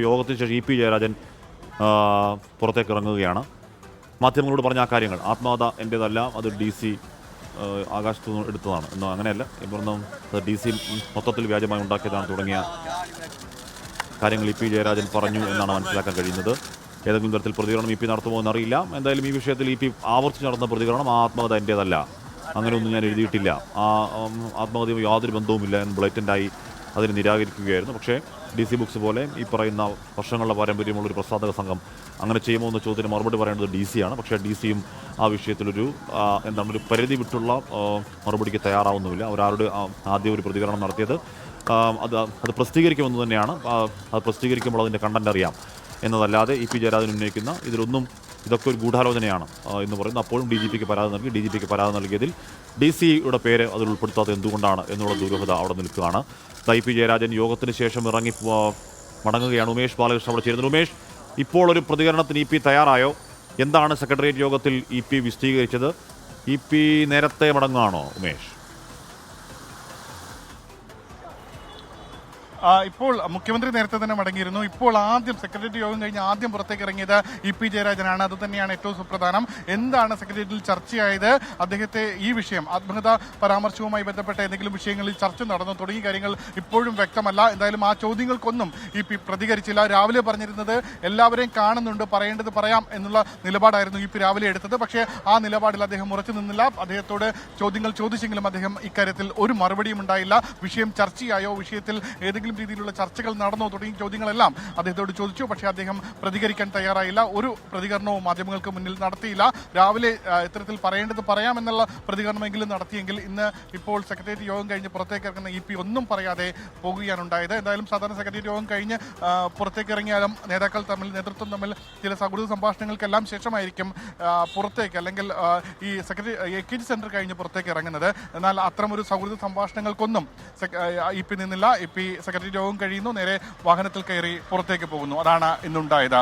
യോഗത്തിന് ശേഷം ഇ.പി. ജയരാജൻ പുറത്തേക്ക് ഇറങ്ങുകയാണ്. മാധ്യമങ്ങളോട് പറഞ്ഞ ആ കാര്യങ്ങൾ ആത്മകഥ എൻ്റേതല്ല, അത് DC ആകാശത്തു നിന്ന് എടുത്തതാണ് എന്നോ അങ്ങനെയല്ല, ഇവിടുന്ന് DC മൊത്തത്തിൽ വ്യാജമായി ഉണ്ടാക്കിയതാണ് തുടങ്ങിയ കാര്യങ്ങൾ ഇ.പി. ജയരാജൻ പറഞ്ഞു എന്നാണ് മനസ്സിലാക്കാൻ കഴിയുന്നത്. ഏതെങ്കിലും തരത്തിൽ പ്രതികരണം ഇ.പി. നടത്തുമോ എന്നറിയില്ല. എന്തായാലും ഈ വിഷയത്തിൽ ഇ.പി. ആവർത്തിച്ച് നടന്ന പ്രതികരണം ആ ആത്മകഥ എൻ്റേതല്ല, അങ്ങനെയൊന്നും ഞാൻ എഴുതിയിട്ടില്ല, ആ ആത്മകഥയും യാതൊരു ബന്ധവുമില്ല എന്ന് ബ്ലേറ്റൻ്റായി അതിനെ നിരാകരിക്കുകയായിരുന്നു. പക്ഷേ DC ബുക്സ് പോലെ ഈ പറയുന്ന വർഷങ്ങളുടെ പാരമ്പര്യമുള്ളൊരു പ്രസാധക സംഘം അങ്ങനെ ചെയ്യുമോ എന്ന ചോദ്യത്തിന് മറുപടി പറയേണ്ടത് DC ആണ്. പക്ഷേ DC-യും ആ വിഷയത്തിലൊരു ഒരു പരിധി വിട്ടുള്ള മറുപടിക്ക് തയ്യാറാവുന്നുമില്ല. അവരാരുടെ ആദ്യം ഒരു പ്രതികരണം നടത്തിയത് അത് പ്രസിദ്ധീകരിക്കുമെന്ന് തന്നെയാണ്. അത് പ്രസിദ്ധീകരിക്കുമ്പോൾ അതിൻ്റെ കണ്ടന്റ് അറിയാം എന്നതല്ലാതെ ഇ.പി. ജയരാജൻ ഉന്നയിക്കുന്ന ഇതൊക്കെ ഒരു ഗൂഢാലോചനയാണ് എന്ന് പറയുന്നു. അപ്പോഴും DGP-ക്ക് പരാതി നൽകി. DGP-ക്ക് പരാതി നൽകിയതിൽ DC-യുടെ പേര് അതിൽ ഉൾപ്പെടുത്താത്തത് എന്തുകൊണ്ടാണ് എന്നുള്ള ദുരൂഹത അവിടെ നിൽക്കുകയാണ്. ഇ.പി. ജയരാജൻ യോഗത്തിന് ശേഷം ഇറങ്ങി മടങ്ങുകയാണ്. ഉമേഷ് ബാലകൃഷ്ണൻ അവിടെ ചേരുന്നത്. ഉമേഷ്, ഇപ്പോൾ ഒരു പ്രതികരണത്തിന് ഇ.പി. തയ്യാറായോ? എന്താണ് സെക്രട്ടേറിയറ്റ് യോഗത്തിൽ ഇ.പി. വിശദീകരിച്ചത്? ഇ.പി. നേരത്തെ മടങ്ങുകയാണോ ഉമേഷ്? ഇപ്പോൾ മുഖ്യമന്ത്രി നേരത്തെ തന്നെ മടങ്ങിയിരുന്നു. ഇപ്പോൾ ആദ്യം സെക്രട്ടേറിയറ്റ് യോഗം കഴിഞ്ഞ് ആദ്യം പുറത്തേക്ക് ഇറങ്ങിയത് ഇ.പി. ജയരാജനാണ്. അത് തന്നെയാണ് ഏറ്റവും സുപ്രധാനം. എന്താണ് സെക്രട്ടേറിയറ്റിൽ ചർച്ചയായത്? അദ്ദേഹത്തെ ഈ വിഷയം ആത്മകഥ പരാമർശവുമായി ബന്ധപ്പെട്ട എന്തെങ്കിലും വിഷയങ്ങളിൽ ചർച്ച നടന്നു തുടങ്ങിയ കാര്യങ്ങൾ ഇപ്പോഴും വ്യക്തമല്ല. എന്തായാലും ആ ചോദ്യങ്ങൾക്കൊന്നും ഇ.പി. പ്രതികരിച്ചില്ല. രാവിലെ പറഞ്ഞിരുന്നത് എല്ലാവരെയും കാണുന്നുണ്ട്, പറയേണ്ടത് പറയാം എന്നുള്ള നിലപാടായിരുന്നു ഇ.പി. രാവിലെ എടുത്തത്. പക്ഷേ ആ നിലപാടിൽ അദ്ദേഹം ഉറച്ചു നിന്നില്ല. അദ്ദേഹത്തോട് ചോദ്യങ്ങൾ ചോദിച്ചെങ്കിലും അദ്ദേഹം ഇക്കാര്യത്തിൽ ഒരു മറുപടിയും ഉണ്ടായില്ല. വിഷയം ചർച്ചയായോ, വിഷയത്തിൽ ഏതെങ്കിലും രീതിയിലുള്ള ചർച്ചകൾ നടന്നോ തുടങ്ങിയ ചോദ്യങ്ങളെല്ലാം അദ്ദേഹത്തോട് ചോദിച്ചു. പക്ഷേ അദ്ദേഹം പ്രതികരിക്കാൻ തയ്യാറായില്ല. ഒരു പ്രതികരണവും മാധ്യമങ്ങൾക്ക് മുന്നിൽ നടത്തിയില്ല. രാവിലെ ഇത്തരത്തിൽ പറയേണ്ടത് പറയാമെന്നുള്ള പ്രതികരണമെങ്കിലും നടത്തിയെങ്കിൽ ഇന്ന് ഇപ്പോൾ സെക്രട്ടേറിയറ്റ് യോഗം കഴിഞ്ഞ് പുറത്തേക്ക് ഇറങ്ങുന്ന ഇ.പി. ഒന്നും പറയാതെ പോകുകയാണ് ഉണ്ടായത്. എന്തായാലും സാധാരണ സെക്രട്ടേറിയറ്റ് യോഗം കഴിഞ്ഞ് പുറത്തേക്ക് ഇറങ്ങിയാലും നേതൃത്വം തമ്മിൽ ചില സൗഹൃദ സംഭാഷണങ്ങൾക്കെല്ലാം ശേഷമായിരിക്കും പുറത്തേക്ക് അല്ലെങ്കിൽ ഈ AKG സെന്റർ കഴിഞ്ഞ് പുറത്തേക്ക് ഇറങ്ങുന്നത്. എന്നാൽ അത്തരമൊരു സൗഹൃദ സംഭാഷണങ്ങൾക്കൊന്നും ഇ.പി. നിന്നില്ല. ഇ.പി. സെക്രട്ടറി യോഗം കഴിയുന്നു, നേരെ വാഹനത്തിൽ കയറി പുറത്തേക്ക് പോകുന്നു. അതാണ് ഇന്നുണ്ടായത്.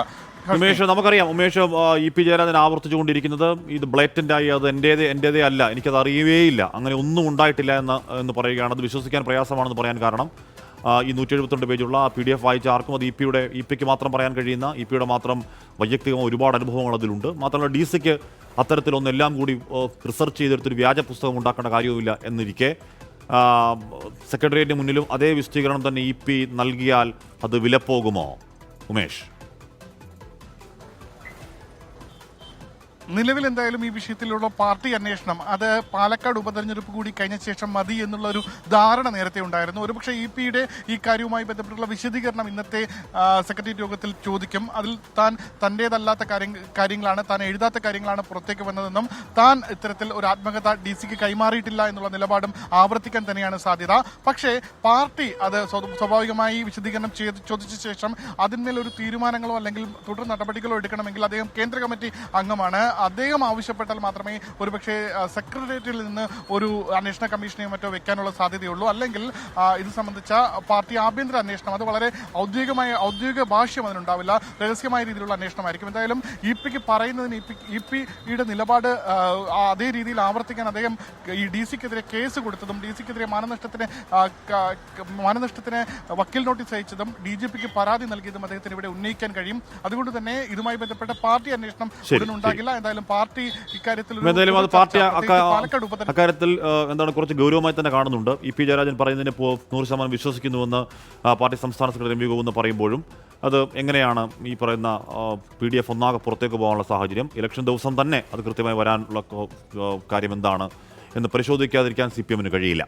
ഉമേഷ്, നമുക്കറിയാം ഉമേഷ്, ഇ.പി. ജയരാജൻ ആവർത്തിച്ചുകൊണ്ടിരിക്കുന്നത് ഇത് ബ്ലേറ്റൻ്റായി അത് എൻ്റേതേ അല്ല, എനിക്കത് അറിയുകയില്ല, അങ്ങനെ ഒന്നും ഉണ്ടായിട്ടില്ല എന്ന് പറയുകയാണ്. അത് വിശ്വസിക്കാൻ പ്രയാസമാണെന്ന് പറയാൻ കാരണം ഈ 172 പേജുള്ള PDF വായിച്ച ആർക്കും അത് ഇ.പി.ക്ക് മാത്രം പറയാൻ കഴിയുന്ന, ഇ.പി.യുടെ മാത്രം വൈയക്തികമായ ഒരുപാട് അനുഭവങ്ങൾ അതിലുണ്ട്. മാത്രമല്ല DC-ക്ക് അത്തരത്തിലൊന്നും എല്ലാം കൂടി റിസർച്ച് ചെയ്തെടുത്തൊരു വ്യാജ പുസ്തകം ഉണ്ടാക്കേണ്ട കാര്യവുമില്ല എന്നിരിക്കെ സെക്രട്ടേറിയറ്റിന് മുന്നിലും അതേ വിശദീകരണം തന്നെ ഇ.പി. നൽകിയാൽ അത് വിലപ്പോകുമോ ഉമേഷ്? നിലവിൽ എന്തായാലും ഈ വിഷയത്തിലുള്ള പാർട്ടി അന്വേഷണം അത് പാലക്കാട് ഉപതെരഞ്ഞെടുപ്പ് കൂടി കഴിഞ്ഞ ശേഷം മതി എന്നുള്ളൊരു ധാരണ നേരത്തെ ഉണ്ടായിരുന്നു. ഒരുപക്ഷെ ഇ.പി.യുടെ ഈ കാര്യവുമായി ബന്ധപ്പെട്ടുള്ള വിശദീകരണം ഇന്നത്തെ സെക്രട്ടേറിയറ്റ് യോഗത്തിൽ ചോദിക്കും. അതിൽ താൻ തൻ്റേതല്ലാത്ത കാര്യങ്ങളാണ്, താൻ എഴുതാത്ത കാര്യങ്ങളാണ് പുറത്തേക്ക് വന്നതെന്നും താൻ ഇത്തരത്തിൽ ഒരു ആത്മകഥ DC-ക്ക് കൈമാറിയിട്ടില്ല എന്നുള്ള നിലപാടും ആവർത്തിക്കാൻ തന്നെയാണ് സാധ്യത. പക്ഷേ പാർട്ടി അത് സ്വാഭാവികമായി വിശദീകരണം ചോദിച്ച ശേഷം അതിന്മേലൊരു തീരുമാനങ്ങളോ അല്ലെങ്കിൽ തുടർ നടപടികളോ എടുക്കണമെങ്കിൽ അദ്ദേഹം കേന്ദ്ര കമ്മിറ്റി അംഗമാണ്. അദ്ദേഹം ആവശ്യപ്പെട്ടാൽ മാത്രമേ ഒരുപക്ഷെ സെക്രട്ടേറിയറ്റിൽ നിന്ന് ഒരു അന്വേഷണ കമ്മീഷനെയോ മറ്റോ വെക്കാനുള്ള സാധ്യതയുള്ളൂ. അല്ലെങ്കിൽ ഇത് സംബന്ധിച്ച പാർട്ടി ആഭ്യന്തര അന്വേഷണം അത് വളരെ ഔദ്യോഗിക ഭാഷ്യം അതിനുണ്ടാവില്ല, രഹസ്യമായ രീതിയിലുള്ള അന്വേഷണമായിരിക്കും. എന്തായാലും ഇ.പി.ക്ക് പറയുന്നതിന് ഇ.പി.യുടെ നിലപാട് അതേ രീതിയിൽ ആവർത്തിക്കാൻ അദ്ദേഹം ഈ DC-ക്കെതിരെ കേസ് കൊടുത്തതും DC-ക്കെതിരെ മാനനഷ്ടത്തിന് വക്കീൽ നോട്ടീസ് അയച്ചതും DGP-ക്ക് പരാതി നൽകിയതും അദ്ദേഹത്തിന് ഇവിടെ ഉന്നയിക്കാൻ കഴിയും. അതുകൊണ്ട് തന്നെ ഇതുമായി ബന്ധപ്പെട്ട പാർട്ടി അന്വേഷണം ഉടനുണ്ടാകില്ല. എന്തായാലും പാർട്ടി ഇക്കാര്യത്തിൽ അക്കാര്യത്തിൽ എന്താണ് കുറച്ച് ഗൗരവമായി തന്നെ കാണുന്നുണ്ട്. ഇ.പി. ജയരാജൻ പറയുന്നതിന് 100% വിശ്വസിക്കുന്നുവെന്ന് പാർട്ടി സംസ്ഥാന സെക്രട്ടറി എം.വി. ഗോവിന്ദൻ പറയുമ്പോഴും അത് എങ്ങനെയാണ് ഈ പറയുന്ന PDF ഒന്നാകെ പുറത്തേക്ക് പോകാനുള്ള സാഹചര്യം? ഇലക്ഷൻ ദിവസം തന്നെ അത് കൃത്യമായി വരാനുള്ള കാര്യം എന്താണ് എന്ന് പരിശോധിക്കാതിരിക്കാൻ CPM-ന് കഴിയില്ല.